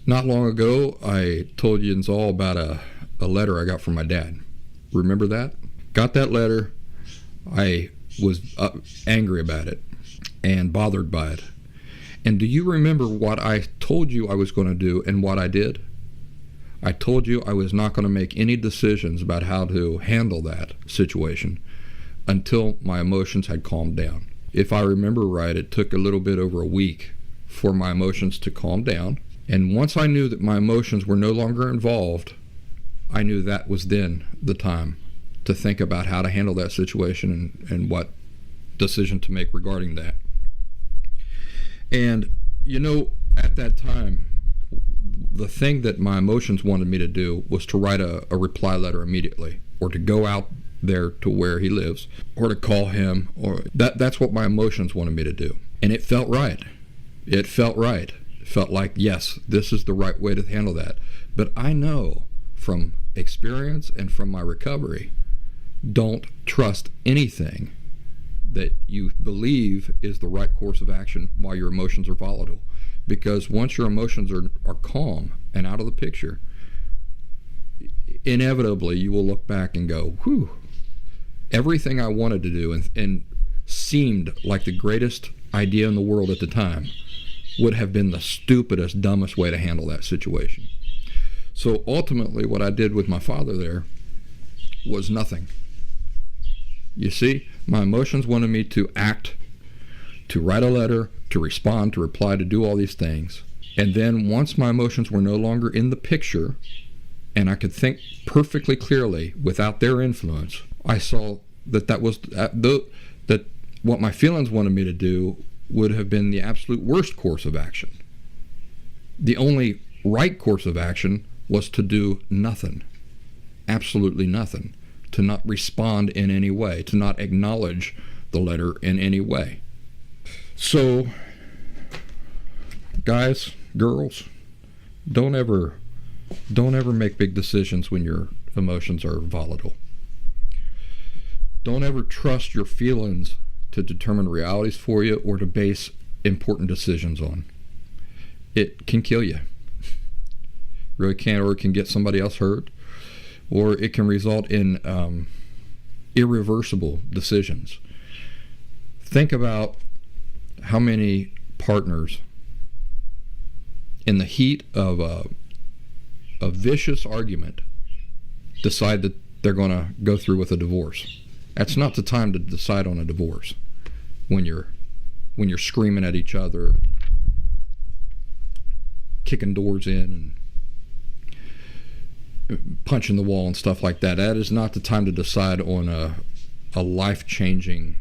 Not long ago, I told you all about a letter I got from my dad. Remember that? Got that letter. I was angry about it and bothered by it. And do you remember what I told you I was going to do and what I did? I told you I was not going to make any decisions about how to handle that situation until my emotions had calmed down. If I remember right, it took a little bit over a week for my emotions to calm down. And once I knew that my emotions were no longer involved, I knew that was then the time to think about how to handle that situation and what decision to make regarding that. And, at that time, the thing that my emotions wanted me to do was to write a reply letter immediately, or to go out there to where he lives, or to call him, or that's what my emotions wanted me to do. And it felt right. It felt right. It felt like, yes, this is the right way to handle that. But I know from experience and from my recovery, don't trust anything that you believe is the right course of action while your emotions are volatile. Because once your emotions are calm and out of the picture, inevitably you will look back and go, whew, everything I wanted to do and seemed like the greatest idea in the world at the time would have been the stupidest, dumbest way to handle that situation. So ultimately what I did with my father there was nothing. You see, my emotions wanted me to act, to write a letter, to respond, to reply, to do all these things. And then once my emotions were no longer in the picture, and I could think perfectly clearly without their influence, I saw that what my feelings wanted me to do would have been the absolute worst course of action. The only right course of action was to do nothing, absolutely nothing, to not respond in any way, to not acknowledge the letter in any way. So, guys, girls, don't ever make big decisions when your emotions are volatile. Don't ever trust your feelings to determine realities for you or to base important decisions on. It can kill you. Really can, or it can get somebody else hurt, or it can result in irreversible decisions. Think about how many partners in the heat of a vicious argument decide that they're going to go through with a divorce. That's not the time to decide on a divorce when you're screaming at each other, kicking doors in and punching the wall and stuff like that. That is not the time to decide on a life-changing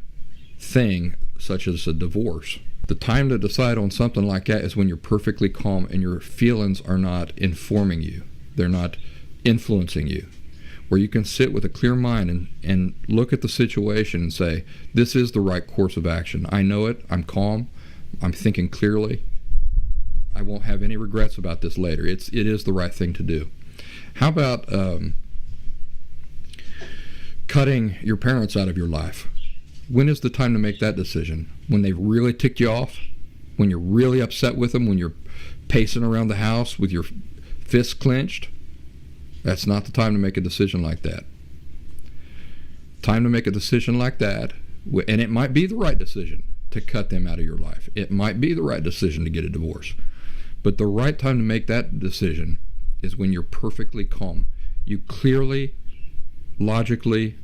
thing such as a divorce. The time to decide on something like that is when you're perfectly calm and your feelings are not informing you. They're not influencing you. Where you can sit with a clear mind and look at the situation and say, this is the right course of action. I know it. I'm calm. I'm thinking clearly. I won't have any regrets about this later. It is the right thing to do. How about cutting your parents out of your life? When is the time to make that decision? When they've really ticked you off? When you're really upset with them? When you're pacing around the house with your fists clenched? That's not the time to make a decision like that. Time to make a decision like that, and it might be the right decision to cut them out of your life. It might be the right decision to get a divorce. But the right time to make that decision is when you're perfectly calm. You clearly, logically,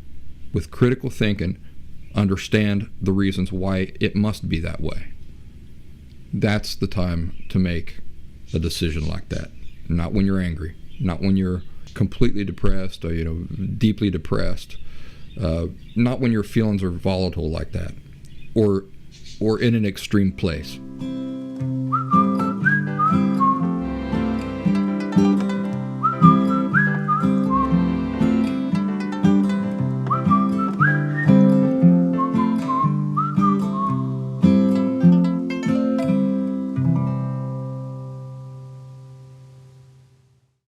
with critical thinking, understand the reasons why it must be that way. That's the time to make a decision like that. Not when you're angry, not when you're completely depressed or deeply depressed, not when your feelings are volatile like that or in an extreme place.